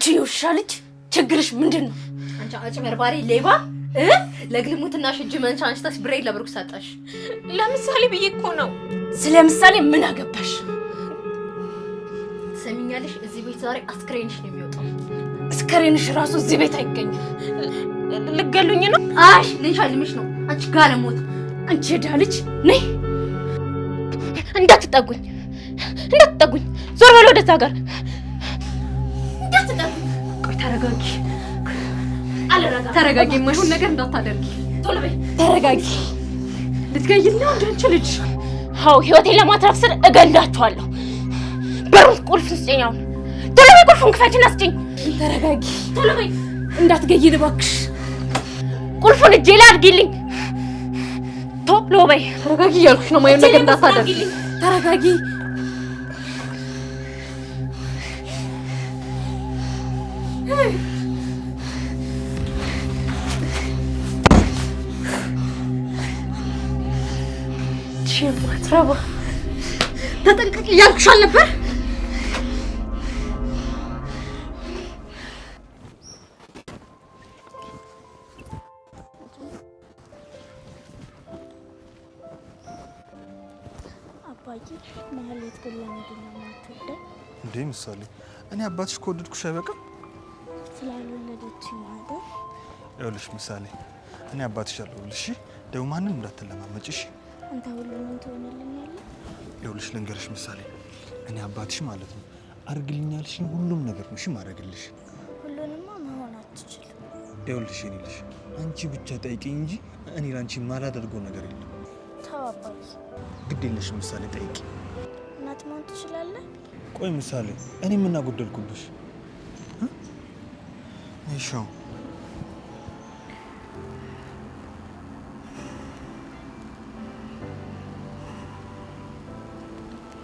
አንቺ ይውሻልች ችግርሽ ምንድነው? አንቺ አጭበርባሪ ሌባ ለግልሙትና እጅ መንሻ አንስተሽ ብሬ ለብሩክ ሰጠሽ። ለምሳሌ ብዬ እኮ ነው። ስለ ምሳሌ ምን አገባሽ? ሰሚኛለሽ? እዚህ ቤት ዛሬ አስክሬንሽ ነው የሚወጣው። አስክሬንሽ ራሱ እዚህ ቤት አይገኝም። ልገሉኝ ነው? አሽ ልንሻልምሽ ነው። አንቺ ጋለሞት፣ አንቺ ዳልች ነይ። እንዳትጠጉኝ፣ እንዳትጠጉኝ። ዞር በል ወደዛ ጋር እንዳትጠጉኝ። ቆይ ተረጋጊ፣ ተረጋጊ። የማይሆን ነገር እንዳታደርጊ። ቶሎ በይ ተረጋጊ። ልትገይልኝ ነው እንደ አንቺ ልጅ። አዎ ህይወቴን ለማትረፍ ስል እገላችኋለሁ። በሩን ቁልፍ ስጭኝ። አሁን ቶሎ በይ ቁልፉን ክፈችና ስጭኝ። ተረጋጊ፣ ቶሎ በይ እንዳትገይል እባክሽ። ቁልፉን እጄ ላይ አድርጊልኝ። ቶሎ በይ። ተረጋጊ እያልኩሽ ነው። የማይሆን ነገር እንዳታደርጊ። ተረጋጊ። ማትረባ ተጠንቀቂ እያልኩሽ አልነበር? አባዬ ማህሌት ግን ለምንድን ነው የማትወደኝ? እንዴ ምሳሌ፣ እኔ አባትሽ ከወደድኩሽ አይበቃም? ስላልወለደችኝ አይደል? ይኸውልሽ ምሳሌ፣ እኔ አባትሽ አለሁልሽ። ደግሞ ማንም እንዳትለማመጭ እሺ? አንተ ሁሉንም ትሆንልኛለህ? ይኸውልሽ ልንገርሽ ምሳሌ፣ እኔ አባትሽ ማለት ነው አድርግልኛልሽኝ ሁሉም ነገር ነው እሺ ማድረግልሽ። ሁሉንማ መሆን አትችልም። ይኸውልሽ እኔ ልሽ አንቺ ብቻ ጠይቂኝ እንጂ እኔ ላንቺ ማላደርገው ነገር የለም። ተው አባዬ። ግድ የለሽ ምሳሌ፣ ጠይቂ። እናት መሆን ትችላለህ? ቆይ ምሳሌ፣ እኔ ምን አጎደልኩብሽ? እሺው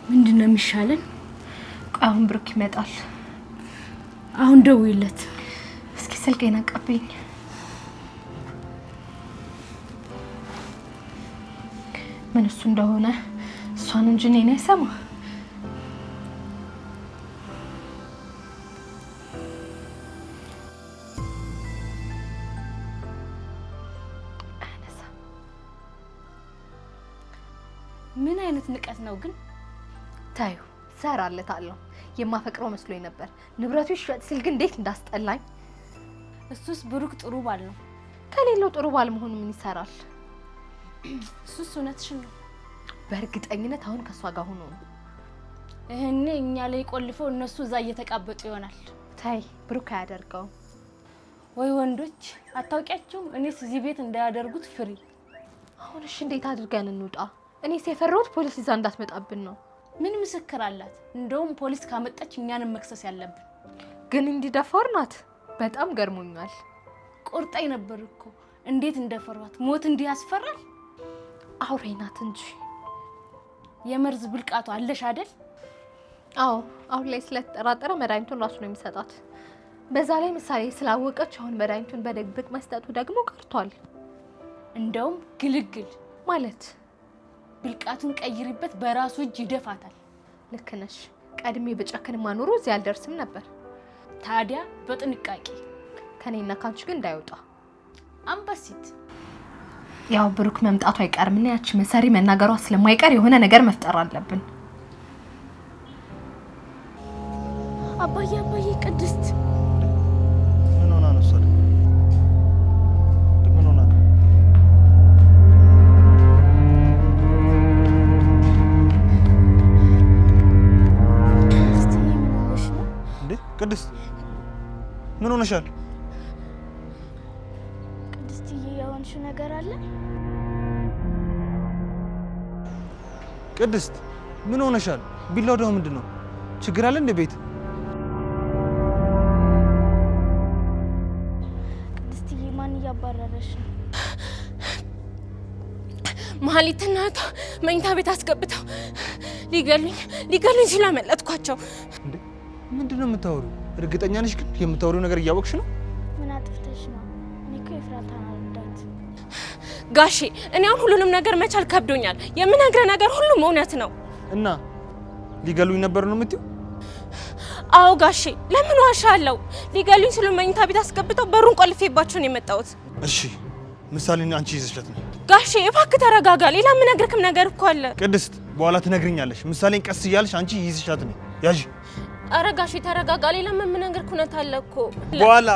ምንድነው የሚሻለን? አሁን ብሩክ ይመጣል። አሁን ደውይለት እስኪ። ስልኬን አቀብኝ። ምን እሱ እንደሆነ እሷን እንጂ እኔን አይሰማ። ምን አይነት ንቀት ነው ግን? ታዩ ሰራለታለሁ። የማፈቅረው መስሎኝ ነበር። ንብረቱ ይሸጥ ሲል ግን እንዴት እንዳስጠላኝ። እሱስ ብሩክ ጥሩ ባል ነው። ከሌለው ጥሩ ባል መሆኑ ምን ይሰራል? እሱስ እውነትሽን ነው። በእርግጠኝነት አሁን ከሷ ጋር ሆኖ ነው። እኔ እኛ ላይ ቆልፈው እነሱ እዛ እየተቃበጡ ይሆናል። ታይ ብሩክ አያደርገው። ወይ ወንዶች አታውቂያቸውም? እኔስ እዚህ ቤት እንዳያደርጉት ፍሪ። አሁን እሺ እንዴት አድርገን እንውጣ? እኔስ የፈራሁት ፖሊስ ይዛ እንዳትመጣብን ነው። ምን ምስክር አላት? እንደውም ፖሊስ ካመጣች እኛንም መክሰስ ያለብን። ግን እንዲደፋር ናት። በጣም ገርሞኛል። ቆርጣይ ነበር እኮ እንዴት እንደፈሯት። ሞት እንዲህ ያስፈራል? አውሬ ናት እንጂ የመርዝ ብልቃቷ አለሽ አይደል? አዎ አሁን ላይ ስለተጠራጠረ መድኃኒቱን ራሱ ነው የሚሰጣት። በዛ ላይ ምሳሌ ስላወቀች አሁን መድኃኒቱን በድብቅ መስጠቱ ደግሞ ቀርቷል። እንደውም ግልግል ማለት ብልቃቱን ቀይሪበት በራሱ እጅ ይደፋታል። ልክ ነሽ። ቀድሜ በጨክን ማኖሩ እዚህ አልደርስም ነበር። ታዲያ በጥንቃቄ ከኔና ካንቺ ግን እንዳይወጣ። አንበሲት ያው ብሩክ መምጣቱ አይቀርምና ያቺ መሰሪ መናገሯ ስለማይቀር የሆነ ነገር መፍጠር አለብን። አባዬ አባዬ፣ ቅድስት ምን ሆና ነው? ሰደ ምን ሆና ነው? ቅድስት ምን ሆነሽ ነው? እንዴ ቅድስት ምን ሆነሻል? ቅድስትዬ የሆንሽው ነገር አለ? ቅድስት ምን ሆነሻል? ቢላው ደግሞ ምንድነው? ችግር አለ እንደ ቤት? ቅድስትዬ ማን እያባረረሽ ነው? ማህሌትና እህቷ መኝታ ቤት አስገብተው ሊገሉኝ ሲሉ አመለጥኳቸው። እንዴ ምንድነው የምታወሪው? እርግጠኛ ነሽ ግን የምታወሪው ነገር እያወቅሽ ነው? ምን አጥፍተሽ ነው? እኔ እኮ የፍራታን አልዳት ጋሼ። እኔ አሁን ሁሉንም ነገር መቻል ከብዶኛል። የምነግርህ ነገር ሁሉም እውነት ነው። እና ሊገሉኝ ነበር ነው የምትይው? አዎ ጋሼ ለምን ዋሻለሁ? ሊገሉኝ ስለ መኝታ ቤት አስገብተው በሩን ቆልፌባቸው ነው የመጣሁት። እሺ ምሳሌን አንቺ ይዘሽለት ነው? ጋሼ እባክህ ተረጋጋ። ሌላ ምን ነግርክም ነገር እኮ አለ። ቅድስት በኋላ ትነግሪኛለሽ። ምሳሌን ቀስ እያልሽ አንቺ ይዘሽለት ነው። ያዥ። ኧረ ጋሼ ተረጋጋ። ሌላ ምን ነግርክ እውነት አለ እኮ በኋላ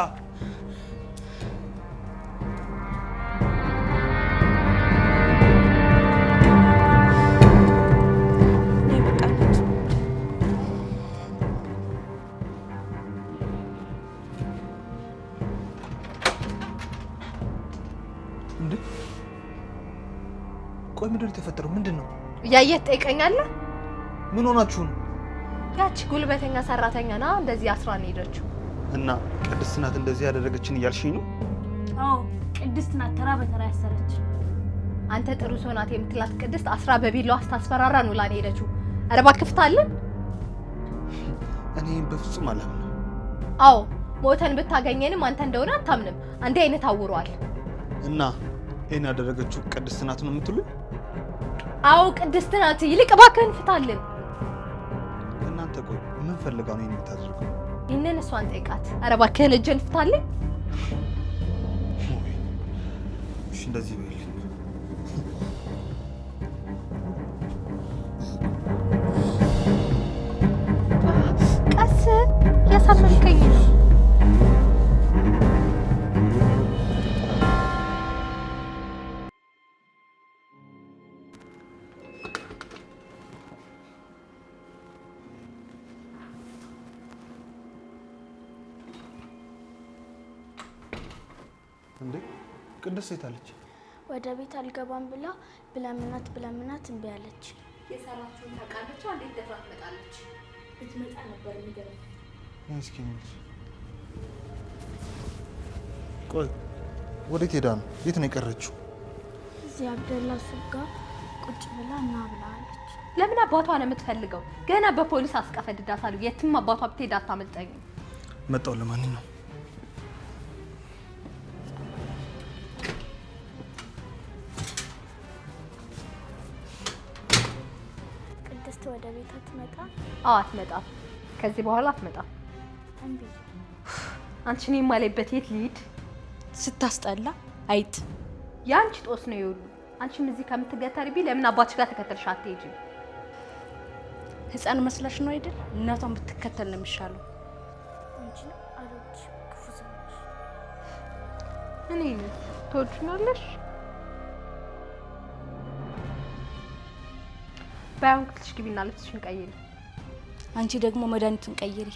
ቆይ ምንድን ነው የተፈጠረው? ምንድን ነው? እያየህ ትጠይቀኛለህ? ምን ሆናችሁ ነው? ያቺ ጉልበተኛ ሰራተኛ ና እንደዚህ አስራን ሄደችው እና ቅድስት ናት እንደዚህ ያደረገችን እያልሽኝ ነው? አዎ ቅድስት ናት ተራ በተራ ያሰረች። አንተ ጥሩ ሰው ናት የምትላት ቅድስት አስራ በቢላዋ ስታስፈራራ ነው ላን ሄደችው። ኧረ እባክህ ፍታልን። እኔ በፍጹም አላምንም። አዎ ሞተን ብታገኘንም አንተ እንደሆነ አታምንም። አንዴ አይነት አውሯል። እና ይሄን ያደረገችው ቅድስት ናት ነው የምትሉኝ? አዎ ቅድስት ናት። ይልቅ እባክህን ፍታልን። እናንተ ቆይ ምን ፈልጋ ነው ይሄን የምታደርገው? ይሄንን እሷን ጠይቃት። ኧረ እባክህን እጅን ፍታልን። እሺ እንደዚህ በይልኝ። ቀስ ያሳመንከኝ ነው። እንዴ ቅድስት ሴት አለች? ወደ ቤት አልገባም ብላ ብለምናት እምቢ አለች። የሰራችውን ታውቃለች። እንዴት ደፍራ ትመጣለች? ብትመጣ ነበር የሚገርም። እስኪ ቆይ ወዴት ሄዳ ነው? የት ነው የቀረችው? እዚህ አብደላ ሱቅ ጋር ቁጭ ብላ እና ብላለች። ለምን አባቷ ነው የምትፈልገው? ገና በፖሊስ አስቀፈድዳታለሁ። የትም አባቷ ብትሄድ አታመልጠኝም። መጣው። ለማንኛውም ቅድስት ወደ ቤት አትመጣ? አዎ አትመጣም። ከዚህ በኋላ አትመጣም። እምቢ። አንቺን የማለበት የት ልሂድ? ስታስጠላ አይጥ። ያንቺ ጦስ ነው ይውሉ። አንቺም እዚህ ከምትገተሪቢ ለምን አባትሽ ጋር ተከተልሽ አትሄጂም? ህፃን መስለሽ ነው አይደል? እናቷን ብትከተል ነው የሚሻለው። አንቺ አሮች ክፉ ሰዎች። እኔ ትወጂኛለሽ? ባይሆን ክፍልሽ ግቢና ልብስሽን ቀይሪ። አንቺ ደግሞ መድኃኒቱን ቀይሪ።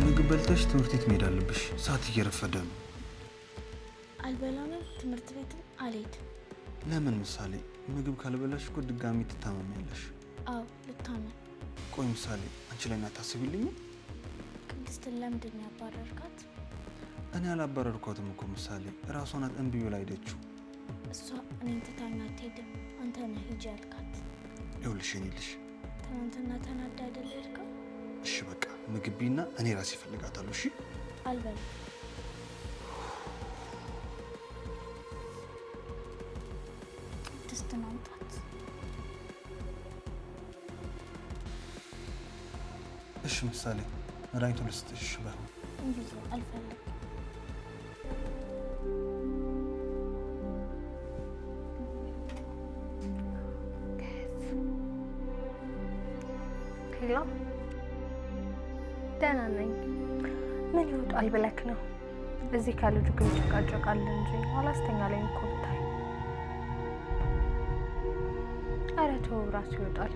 ምግብ በልተሽ ትምህርት ቤት መሄድ አለብሽ። ሰዓት እየረፈደ ነው። አልበላም። ትምህርት ቤት አልሄድም። ለምን ምሳሌ? ምግብ ካልበላሽ እኮ ድጋሚ ትታመሚያለሽ። አዎ ልታመም። ቆይ ምሳሌ አንቺ ላይ አታስቢልኝም? ቅድስትን ለምንድን ነው ያባረርካት? እኔ አላባረርኳትም እኮ ምሳሌ፣ እራሷ ናት እምቢ ብላ ሄደችው። እሷ እኔን ትታኝ አትሄድም። አንተ ነህ ሂጂ ያልካት። ይኸውልሽ የኔ ልጅ ትናንትና ተናዳ አይደል ሄድከው? እሺ በቃ ምግብ ቢና እኔ ራሴ እፈልጋታለሁ። እሺ አልበላም። ቅድስትን አምጣት። እሺ ምሳሌ መድኃኒቱን ልስጥሽ። እሺ ባይሆን እምቢ አልፈልግም። ደህና ነኝ። ምን ይወጣል ብለክ ነው? እዚህ ከልጁ ጋር ይጨቃጨቃል እንጂ አላስተኛ ላይ እኮ ብታይ። ኧረ ተው ራሱ ይወጣል።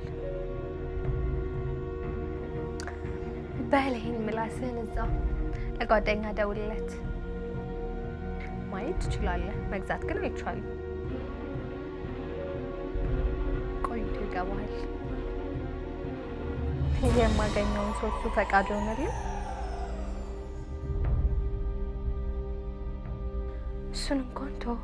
በልህን ምላስህን እዛ ለጓደኛ ደውልለት። ማየት ትችላለህ፣ መግዛት ግን አይቻልም። ቆይቶ ይገባል። የማገኘውን ሶስቱ ፈቃድ ሆነልኝ። እሱን እንኳን ተው።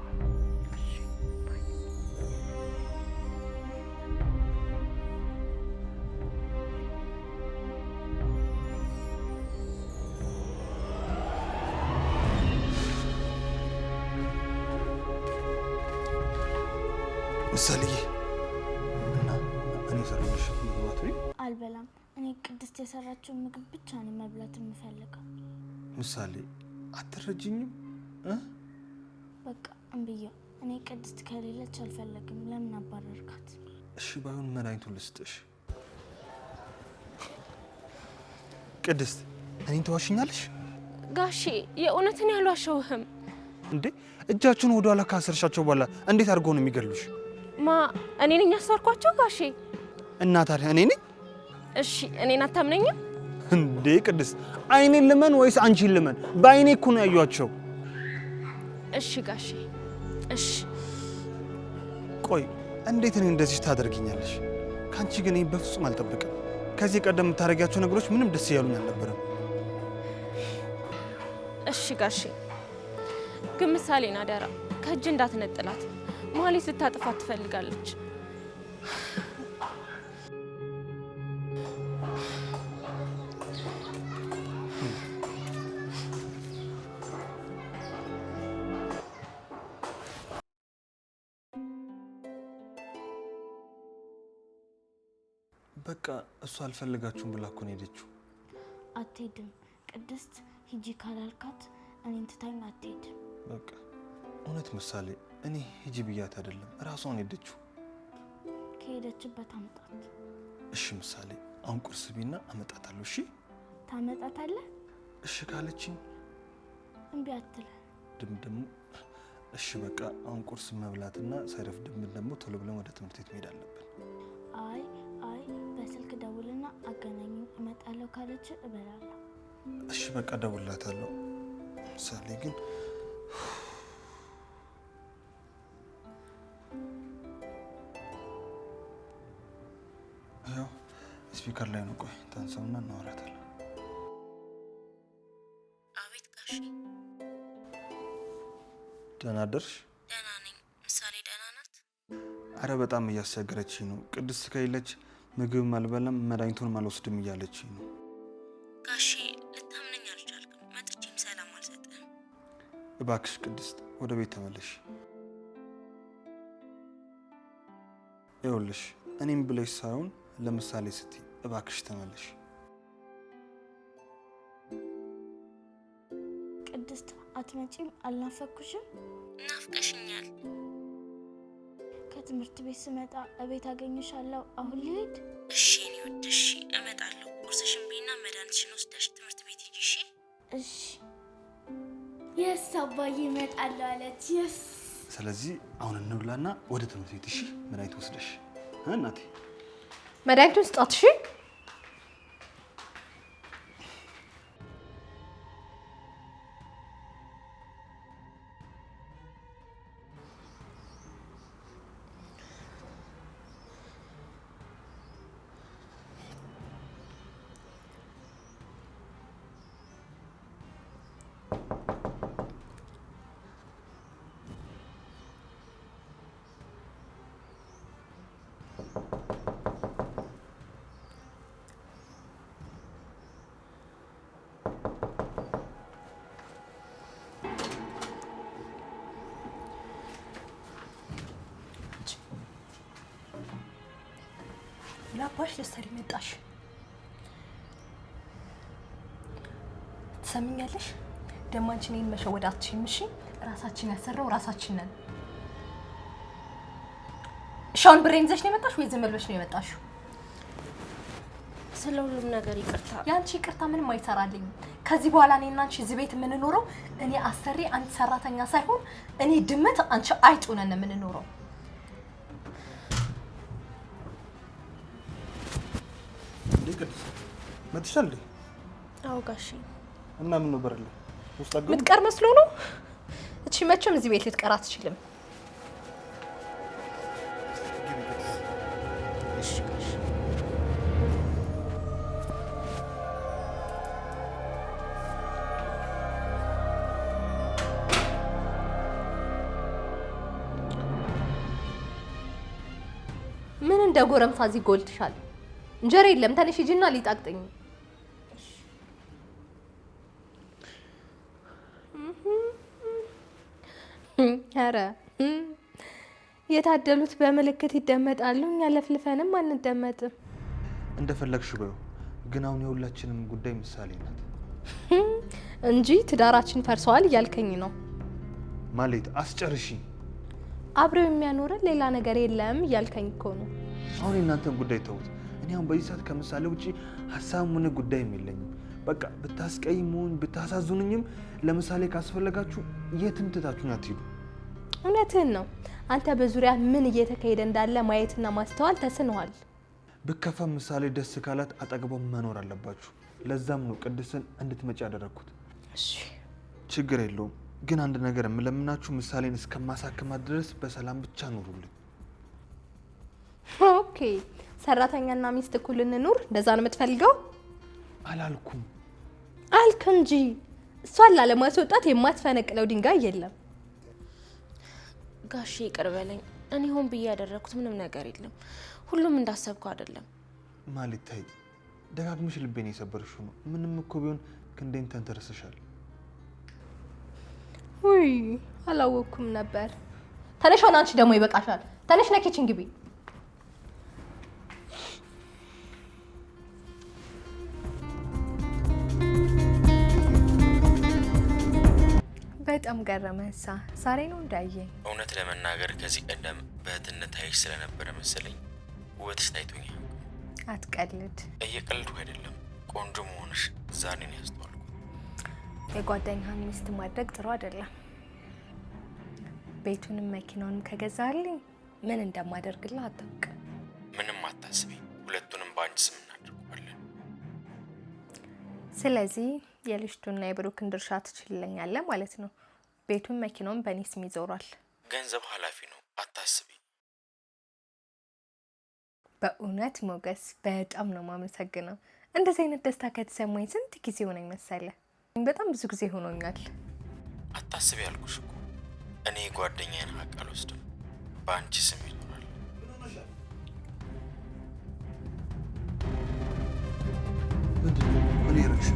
ምሳሌ እና እኔ ሰራሽ ምግባት ወይ አልበላም። እኔ ቅድስት የሰራችውን ምግብ ብቻ ነው መብላት የምፈልገው። ምሳሌ አትረጅኝም? በቃ እምብዬ። እኔ ቅድስት ከሌለች አልፈለግም። ለምን አባረርካት? እሺ ባይሆን መድኃኒቱን ልስጥሽ። ቅድስት እኔን ተዋሽኛለሽ? ጋሼ የእውነትን ያልዋሸሁህም። እንዴ እጃችሁን ወደ ኋላ ካሰርሻቸው በኋላ እንዴት አድርገው ነው የሚገሉሽ? እኔ ነኝ ያሰርኳቸው ጋሼ። እና ታዲያ እኔ ነኝ? እሺ እኔን አታምነኝም እንዴ? ቅድስት አይኔን ልመን ወይስ አንቺን ልመን? በአይኔ እኮ ነው ያዩአቸው። እሺ ጋሼ እሺ። ቆይ እንዴት እኔ እንደዚህ ታደርጊኛለሽ? ካንቺ ግን እኔ በፍጹም አልጠብቅም። ከዚህ ቀደም የምታደርጊያቸው ነገሮች ምንም ደስ ያሉኝ አልነበረም። እሺ ጋሼ ግን ምሳሌን አደራ ከእጅ እንዳትነጥላት። ማህሌት ልታጥፋት ትፈልጋለች። በቃ እሱ አልፈልጋችሁም ብላ እኮ ነው ሄደችው። አትሄድም ቅድስት። ሂጂ ካላልካት እኔን ትታኝ አትሄድም። በቃ እውነት ምሳሌ እኔ ሂጂ ብያት አይደለም ራሷን ሄደችው። ከሄደችበት አምጣት። እሺ ምሳሌ አሁን ቁርስ ቢና አመጣታለሁ። እሺ ታመጣታለህ? እሺ ካለችኝ እምቢ አትለ ድምድም። እሺ በቃ አሁን ቁርስ መብላትና ሳይረፍድብን ደግሞ ቶሎ ብለን ወደ ትምህርት ቤት መሄድ አለብን። አይ በስልክ ደውልና አገናኝ። እመጣለሁ ካለች እበላለሁ። እሺ በቃ ደውላታለሁ። ምሳሌ ግን ያው ስፒከር ላይ ነው። ቆይ ታንሳውና እናወራታለን። አቤት ጋሼ። ደህና አደርሽ? ደህና ነኝ። ምሳሌ ደህና ናት? አረ በጣም እያስቸገረችኝ ነው። ቅድስት ከሌለች ምግብ አልበላም መድኃኒቱን አልወስድም እያለችኝ ነው። ጋሼ ልታምነኝ አልቻልክም። መጥቼም ሰላም አልሰጥህም። እባክሽ ቅድስት ወደ ቤት ተመለሽ። ይኸውልሽ እኔም ብለሽ ሳይሆን ለምሳሌ ስትይ እባክሽ ተመለሽ። ቅድስት አትመጪም? አልናፈኩሽም? ናፍቀሽኛል። ከትምህርት ቤት ስመጣ እቤት አገኝሻለሁ። አሁን ልሄድ? እሺ እኔ ወድ እሺ እመጣለሁ። ቁርስሽን ቢና መድኃኒትሽን ወስደሽ ትምህርት ቤት ሂጂ። እሺ እሺ። የስ አባዬ እመጣለሁ አለች። የስ ስለዚህ አሁን እንብላና ወደ ትምህርት ቤት። እሺ መድኃኒት ወስደሽ እናቴ መድኃኒቱን ስጣት። እሺ ላባሽ ለሰሪ መጣሽ። ትሰሚኛለሽ? ደማንችን እኔን መሸወድ አትችይም። እሺ ራሳችን ያሰራው ራሳችን ነን። ሻውን ብሬን ይዘሽ ነው የመጣሽ ወይ ዝም ብለሽ ነው የመጣሽው? ስለሁሉም ነገር ይቅርታ። ያንቺ ይቅርታ ምንም አይሰራልኝም። ከዚህ በኋላ እኔና አንቺ እዚህ ቤት የምንኖረው እኔ አሰሪ አንቺ ሰራተኛ ሳይሆን እኔ ድመት አንቺ አይጥ ሆነን የምንኖረው። ቅድስት መጥሻል? አዎ ጋሼ። እና ምን ነው በረለ ውስጥ አገው ምትቀር መስሎ ነው? እቺ መቼም እዚህ ቤት ልትቀር አትችልም። እሺ ጋሼ። ምን እንደ ጎረምሳ እዚህ ጎልትሻል? እንጀራ የለም። ተነሽ ሂጂና ሊጣቅጥኝ። ኧረ የታደሉት በምልክት ይደመጣሉ። እኛ ለፍልፈንም አንደመጥም። እንደፈለግሽ በይው፣ ግን አሁን የሁላችንም ጉዳይ ምሳሌ ናት እንጂ ትዳራችን ፈርሰዋል እያልከኝ ነው ማለት? አስጨርሺ። አብረው የሚያኖረን ሌላ ነገር የለም እያልከኝ እኮ ነው። አሁን የእናንተን ጉዳይ ተውት። እኔ አሁን በዚህ ሰዓት ከምሳሌ ውጪ ሀሳብም ሆነ ጉዳይም የለኝም። በቃ ብታስቀይሙኝ ብታሳዝኑኝም ለምሳሌ ካስፈለጋችሁ የትም ትታችሁኝ አትሄዱ። እውነትህን ነው። አንተ በዙሪያ ምን እየተካሄደ እንዳለ ማየትና ማስተዋል ተስነዋል። ብከፋ ምሳሌ ደስ ካላት አጠገቧ መኖር አለባችሁ። ለዛም ነው ቅድስትን እንድትመጪ ያደረኩት። እሺ ችግር የለውም። ግን አንድ ነገር የምለምናችሁ ምሳሌን እስከማሳክማት ድረስ በሰላም ብቻ ኑሩልኝ። ኦኬ። ሰራተኛና ሚስት እኩል እንኑር፣ እንደዛ ነው የምትፈልገው? አላልኩም። አልክ እንጂ እሷን ላለማስወጣት የማትፈነቅለው ድንጋይ የለም። ጋሼ ይቅር በለኝ። እኔ ሆን ብዬ ያደረኩት ምንም ነገር የለም። ሁሉም እንዳሰብከው አይደለም። ማለት ታይ ደጋግመሽ ልቤን የሰበርሽው ነው። ምንም እኮ ቢሆን ክንዴን ተንተረስሻል። ውይ አላወኩም ነበር። ተነሽ፣ ሆነ አንቺ ደግሞ ይበቃሻል። ተነሽ ና ኪችን ግቢ። በጣም ገረመሳ። ዛሬ ነው እንዳየኝ። እውነት ለመናገር ከዚህ ቀደም በእህትነት አይሽ ስለነበረ መሰለኝ ውበትሽ ታይቶኛል። አትቀልድ። እየቀልድኩ አይደለም። ቆንጆ መሆንሽ ዛሬ ነው ያስተዋልኩት። የጓደኛህን ሚስት ማድረግ ጥሩ አይደለም። ቤቱንም መኪናውንም ከገዛልኝ ምን እንደማደርግልህ አታውቅም። ምንም አታስቢ፣ ሁለቱንም በአንድ ስም እናድርገዋለን። ስለዚህ የልጅቱና የብሩክን ድርሻ ትችልልኛለህ ማለት ነው። ቤቱን መኪናውን በእኔ ስም ይዞራል። ገንዘብ ኃላፊ ነው፣ አታስቢ። በእውነት ሞገስ በጣም ነው የማመሰግነው። እንደዚህ አይነት ደስታ ከተሰማኝ ስንት ጊዜ ሆነኝ መሰለህ? በጣም ብዙ ጊዜ ሆኖኛል። አታስቢ ያልኩሽ እኮ እኔ ጓደኛዬን ሀቅ አልወስድም፣ በአንቺ ስም ይኖራል። ምን ይረክሽ?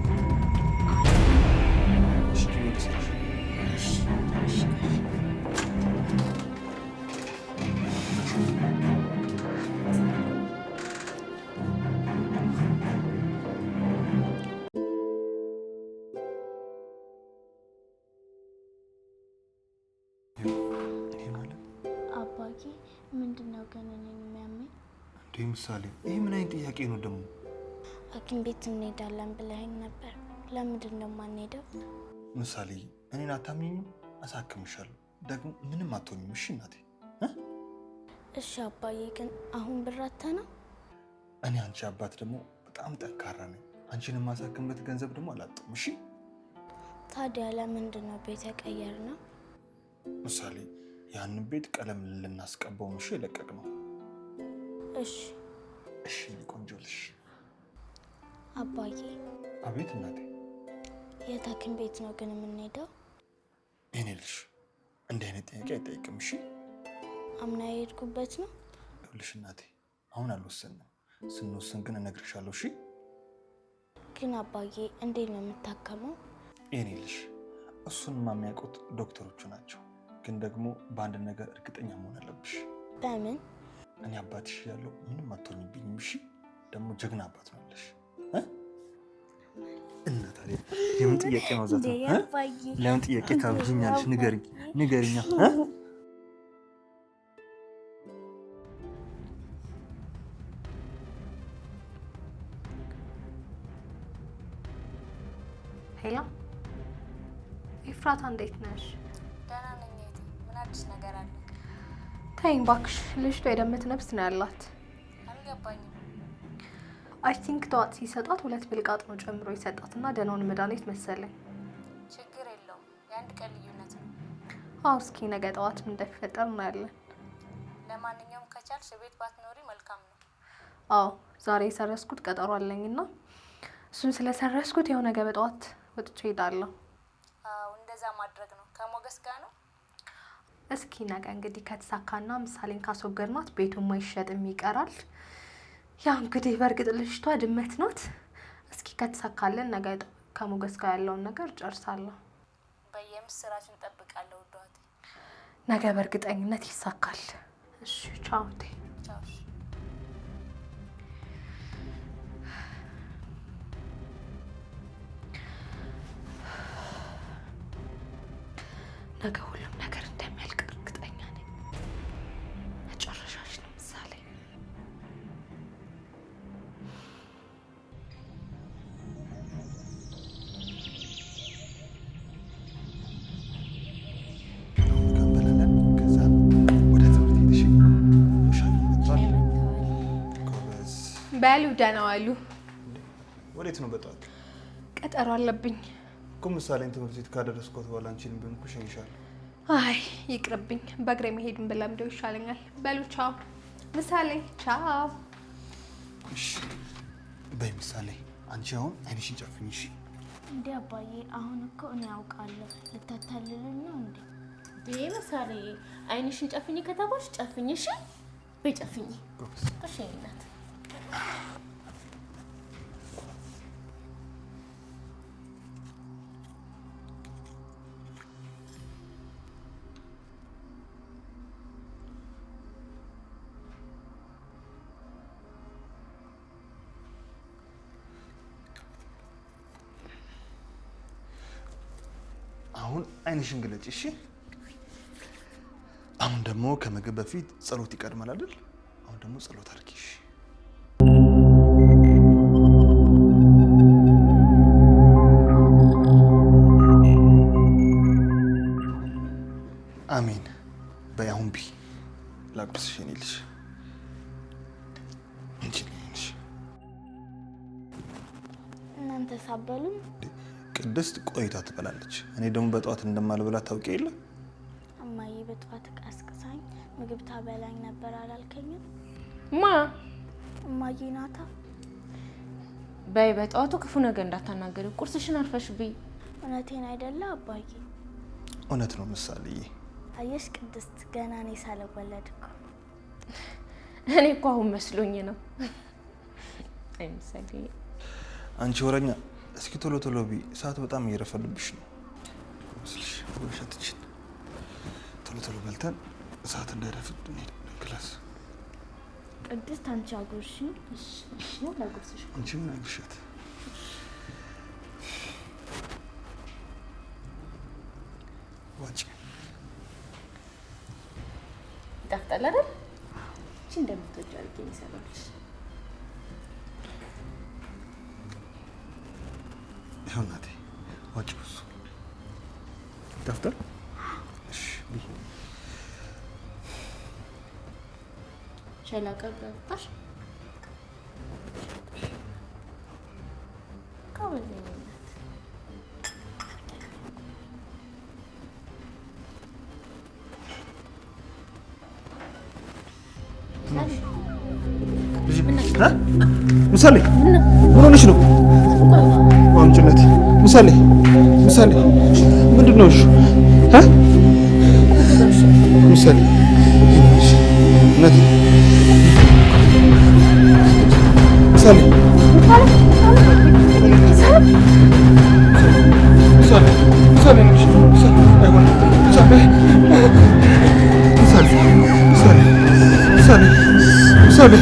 አባዬ ምንድነው ግን እኔን የሚያመኝ? እንዴ ምሳሌ፣ ይሄ ምን አይነት ጥያቄ ነው ደግሞ? ሐኪም ቤት እንሄዳለን ብለኸኝ ነበር። ለምንድን ነው የማንሄደው? ምሳሌ፣ እኔን አታምኚኝም? አሳክምሻለሁ። ደግሞ ምንም አትሆኝም። እሺ እናቴ። እሺ አባዬ፣ ግን አሁን ብር አጥተህ ነው? እኔ አንቺ አባት ደግሞ በጣም ጠንካራ ነኝ። አንቺን የማሳክምበት ገንዘብ ደግሞ አላጣም። እሺ ታዲያ ለምንድን ነው ቤት የቀየርነው? ምሳሌ፣ ያንን ቤት ቀለም ልናስቀባው ነው የለቀቅነው። እሺ እሺ ቆንጆ ልጅ። አባዬ። አቤት እናቴ። የት ሐኪም ቤት ነው ግን የምንሄደው? የኔ ልጅ እንዲህ አይነት ጥያቄ አይጠይቅም። እሺ አምና የሄድኩበት ነው። ይኸውልሽ እናቴ፣ አሁን አልወሰንም። ስንወስን ግን እነግርሻለሁ። እሺ ግን አባዬ እንዴት ነው የምታከመው? የኔ ልጅ እሱን የሚያውቁት ዶክተሮቹ ናቸው። ግን ደግሞ በአንድ ነገር እርግጠኛ መሆን አለብሽ። በምን? እኔ አባትሽ ያለው ምንም አትሆኝብኝም። እሺ ደግሞ ጀግና አባት ነው ያለሽ። እና ታዲያ የምን ጥያቄ ነው ዛት? ለምን ጥያቄ ታብጂኛለሽ? ንገሪኛ። ሄሎ ኤፍራታ እንዴት ነሽ? ደህና ነኝ እህቴ። ምን አዲስ ነገር አለ? ተይኝ እባክሽ፣ ልጅቷ የደመት ነፍስ ነው ያላት። አልገባኝም። አይ ቲንክ ጠዋት ሲሰጣት 2 ብልቃጥ ነው ጨምሮ የሰጣትና ደህናውን መድኃኒት መሰለኝ። ችግር የለውም፣ የአንድ ቀን ልዩነት ነው። አዎ እስኪ ነገ ጠዋት ምን እንደሚፈጠር እናያለን። ለማንኛውም ከቻልሽ ቤት ባትኖሪ መልካም ነው። አዎ ዛሬ የሰረስኩት ቀጠሮ አለኝና እሱን ስለሰረስኩት ያው ነገ በጠዋት ወጥቼ እሄዳለሁ። አዎ እንደዛ ማድረግ ነው። ከሞገስ ጋር ነው። እስኪ ነገ እንግዲህ ከተሳካና ምሳሌን ካስወገድናት ቤቱን ማይሸጥም ይቀራል። ያው እንግዲህ በእርግጥ ልጅቷ ድመት ናት። እስኪ ከተሳካለን ነገ ከሞገስ ጋር ያለውን ነገር ጨርሳለሁ። በየምስራችን እንጠብቃለሁ ውዷቴ። ነገ በእርግጠኝነት ይሳካል። እሺ ቻው። ቻው። ነገ ሁሉም ነገር እንደሚያልቅ እርግጠኛ ነኝ። መጨረሻሽ ነው ምሳሌ። ከበለለን ከዛ ወደ ትምህርት ቤት። እሺ ሻይ መጥቷል። ጎበዝ። በሉ ደህና ዋሉ። ወዴት ነው በጠዋት? ቀጠሮ አለብኝ እኮ ምሳሌን ትምህርት ቤት ካደረስኳት በኋላ አንቺን ቢሆን እኮ እሸኝሻለሁ። አይ ይቅርብኝ፣ በእግሬ መሄድን ብለምደው ይሻለኛል። በሉ ቻው ምሳሌ። ቻው። እሺ በይ ምሳሌ፣ አንቺ አሁን አይንሽን ጨፍኝ። እሺ እንዴ አባዬ፣ አሁን እኮ እኔ ያውቃለሁ። ልታታልሉኝ ነው እንዴ? ይሄ ምሳሌ አይንሽን ጨፍኝ ከተባልሽ ጨፍኝ። እሺ በይ ጨፍኝ። ጎበዝ። እሺ እናት አሁን አይንሽን ግለጪ። እሺ አሁን ደግሞ ከምግብ በፊት ጸሎት ይቀድማል አይደል? አሁን ደግሞ ጸሎት አድርጊ። እሺ አሜን በይ። አሁን ቢ ላቁርስሽ የኔ ልጅ እንጂ ነሽ። እናንተ ሳበሉም ቅድስት ቆይታ ትበላለች። እኔ ደግሞ በጠዋት እንደማልበላ ታውቂ የለ? እማዬ በጠዋት ቀስቅሳኝ ምግብ ታበላኝ ነበር አላልከኝም? ማ እማዬ ናታ። በይ በጠዋቱ ክፉ ነገር እንዳታናገሪ። ቁርስሽን አርፈሽ ብይ። እውነቴን አይደለ አባዬ? እውነት ነው ምሳሌዬ። አየሽ ቅድስት፣ ገና እኔ ሳልወለድ እኮ። እኔ እኮ አሁን መስሎኝ ነው። አይ ምሳሌ አንቺ ወረኛ፣ እስኪ ቶሎ ቶሎ ቢ፣ ሰዓት በጣም እየረፈልብሽ ነው። መስልሽ ወሸትችን ቶሎ ቶሎ በልተን ሰዓት እንዳይረፍድ እንሂድ ክላስ። ቅድስት አንቺ አጉርሽ። እሺ ነው ላጉርስሽ። አንቺ ምን አግርሻት? ዋጭ ይጣፍጣል አይደል? እቺ እንደምትወጪ አድርጌ ነው የሰራሁልሽ። ይኸው እናቴ ዋጭ። እሱ ይጣፍጣል። እሺ ቢ ሻይ ላቀርብልሽ። ካወለኝ ምሳሌ ምን ሆነሽ ነው? ዋንጭነት ምሳሌ ምሳሌ ምንድን ነው? እሺ ምሳሌ እውነት ምሳሌ ምሳሌ